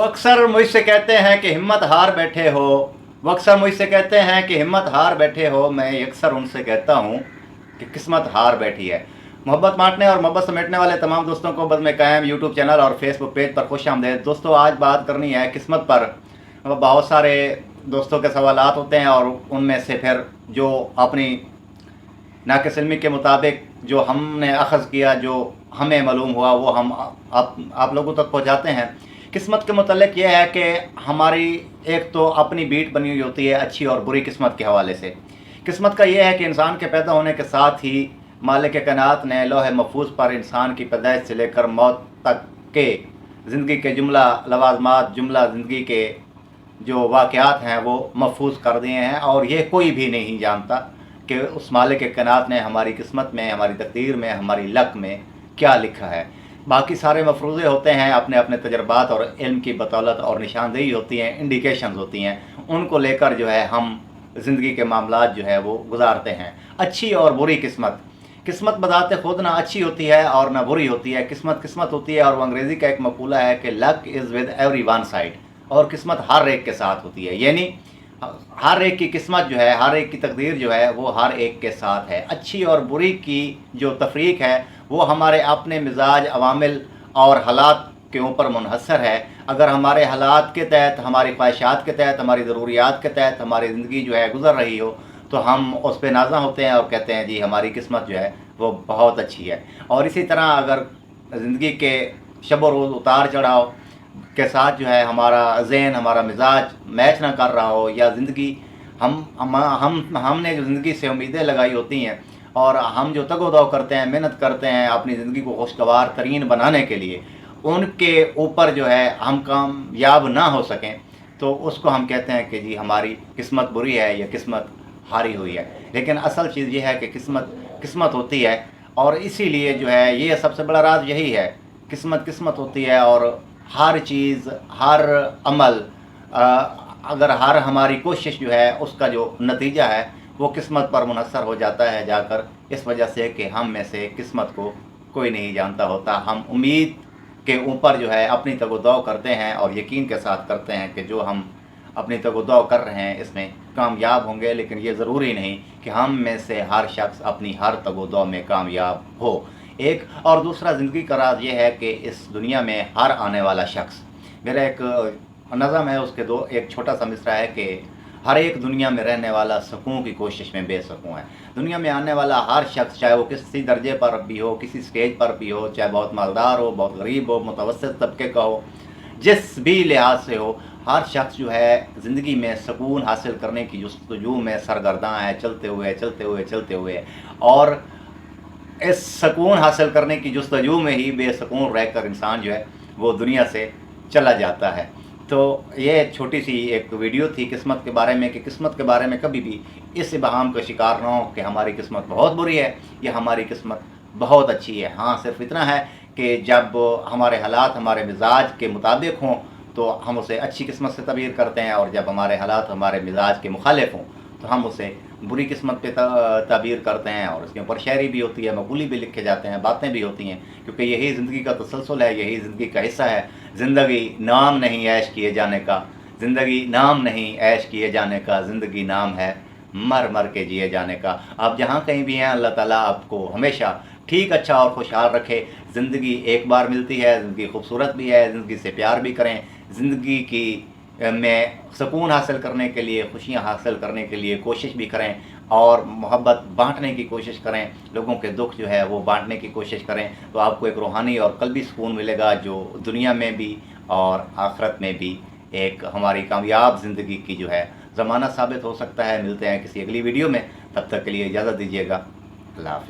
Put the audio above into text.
अक्सर मुझसे कहते हैं कि हिम्मत हार बैठे हो, वो अक्सर मुझसे कहते हैं कि हिम्मत हार बैठे हो। मैं अक्सर उनसे कहता हूँ कि किस्मत हार बैठी है। मोहब्बत बांटने और मोहब्बत समेटने वाले तमाम दोस्तों को बद में कायम यूट्यूब चैनल और फेसबुक पेज पर खुश आमदेद। दोस्तों, आज बात करनी है किस्मत पर। बहुत सारे दोस्तों के सवालात होते हैं और उनमें से फिर जो अपनी नाक़िस इल्मी के मुताबिक जो हमने अख़ज़ किया, जो हमें मालूम हुआ, वो हम आप लोगों तक पहुँचाते हैं। किस्मत के मुतल्लिक़ ये है कि हमारी एक तो अपनी बीट बनी हुई होती है अच्छी और बुरी किस्मत के हवाले से। किस्मत का ये है कि इंसान के पैदा होने के साथ ही मालिक कायनात ने लौह महफूज़ पर इंसान की पैदाइश से लेकर मौत तक के ज़िंदगी के जुमला लवाज़मात, जुमला ज़िंदगी के जो वाक़यात हैं वो महफूज़ कर दिए हैं और ये कोई भी नहीं जानता कि उस मालिक कायनात ने हमारी किस्मत में, हमारी तकदीर में, हमारी लक में क्या लिखा है। बाकी सारे मफरूज़े होते हैं अपने अपने तजर्बात और इल्म की बतौलत, और निशानदेही होती हैं, इंडिकेशंस होती हैं, उनको लेकर जो है हम ज़िंदगी के मामलात जो है वो गुजारते हैं। अच्छी और बुरी किस्मत, किस्मत बजाते खुद ना अच्छी होती है और ना बुरी होती है। किस्मत किस्मत होती है, और वो अंग्रेज़ी का एक मकूला है कि luck is with every one side, और किस्मत हर एक के साथ होती है। यानी हर एक की किस्मत जो है, हर एक की तकदीर जो है वो हर एक के साथ है। अच्छी और बुरी की जो तफरीक है वो हमारे अपने मिजाज, अवामिल और हालात के ऊपर मुनहसर है। अगर हमारे हालात के तहत, हमारी ख्वाहिशात के तहत, हमारी ज़रूरियात के तहत हमारी ज़िंदगी जो है गुज़र रही हो तो हम उस पर नाज़ा होते हैं और कहते हैं जी हमारी किस्मत जो है वो बहुत अच्छी है। और इसी तरह अगर ज़िंदगी के शब व रोज़ उतार चढ़ाव के साथ जो है हमारा ज़हन, हमारा मिजाज मैच ना कर रहा हो, या ज़िंदगी हमने जो ज़िंदगी से उम्मीदें लगाई होती हैं और हम जो तगो-दो करते हैं, मेहनत करते हैं अपनी ज़िंदगी को खुशगवार तरीन बनाने के लिए, उनके ऊपर जो है हम कामयाब ना हो सकें तो उसको हम कहते हैं कि जी हमारी किस्मत बुरी है या किस्मत हारी हुई है। लेकिन असल चीज़ ये है कि किस्मत किस्मत होती है, और इसीलिए जो है ये सबसे बड़ा राज यही है, किस्मत किस्मत होती है। और हर चीज़, हर अमल, अगर हर हमारी कोशिश जो है उसका जो नतीजा है वो किस्मत पर मुनहसर हो जाता है जाकर, इस वजह से कि हम में से किस्मत को कोई नहीं जानता होता। हम उम्मीद के ऊपर जो है अपनी तगो-दो करते हैं और यकीन के साथ करते हैं कि जो हम अपनी तगो-दो कर रहे हैं इसमें कामयाब होंगे, लेकिन ये ज़रूरी नहीं कि हम में से हर शख्स अपनी हर तगो-दो में कामयाब हो। एक और दूसरा ज़िंदगी का राज ये है कि इस दुनिया में हर आने वाला शख्स, मेरा एक नज़म है उसके दो एक छोटा सा मिसरा है कि हर एक दुनिया में रहने वाला सुकून की कोशिश में बेसुकून है। दुनिया में आने वाला हर शख्स, चाहे वो किसी दर्जे पर भी हो, किसी स्टेज पर भी हो, चाहे बहुत मालदार हो, बहुत गरीब हो, मुतवस्सित तबके का हो, जिस भी लिहाज से हो, हर शख्स जो है ज़िंदगी में सुकून हासिल करने की जुस्तजू में सरगर्दां है, चलते हुए। और इस सुकून हासिल करने की जुस्तजू में ही बेसुकून रहकर इंसान जो है वो दुनिया से चला जाता है। तो ये छोटी सी एक वीडियो थी किस्मत के बारे में, कि किस्मत के बारे में कभी भी इस इबहाम का शिकार ना हो कि हमारी किस्मत बहुत बुरी है या हमारी किस्मत बहुत अच्छी है। हाँ, सिर्फ इतना है कि जब हमारे हालात हमारे मिजाज के मुताबिक हों तो हम उसे अच्छी किस्मत से तबीर करते हैं, और जब हमारे हालात हमारे मिजाज के मुखालिफ हों तो हम उसे बुरी किस्मत पे ताबीर करते हैं। और उसके ऊपर शायरी भी होती है, मकूली भी लिखे जाते हैं, बातें भी होती हैं, क्योंकि यही ज़िंदगी का तसलसल है, यही ज़िंदगी का हिस्सा है। ज़िंदगी नाम नहीं ऐश किए जाने का, ज़िंदगी नाम नहीं ऐश किए जाने का, ज़िंदगी नाम है मर मर के जिए जाने का। आप जहाँ कहीं भी हैं, अल्लाह ताला आपको हमेशा ठीक, अच्छा और खुशहाल रखे। ज़िंदगी एक बार मिलती है, ज़िंदगी खूबसूरत भी है, ज़िंदगी से प्यार भी करें। ज़िंदगी की में सुकून हासिल करने के लिए, खुशियाँ हासिल करने के लिए कोशिश भी करें, और मोहब्बत बांटने की कोशिश करें। लोगों के दुख जो है वो बांटने की कोशिश करें, तो आपको एक रूहानी और कल्बी सुकून मिलेगा जो दुनिया में भी और आखिरत में भी एक हमारी कामयाब ज़िंदगी की जो है ज़माना साबित हो सकता है। मिलते हैं किसी अगली वीडियो में, तब तक के लिए इजाज़त दीजिएगा। अल्लाह हाफ़िज़।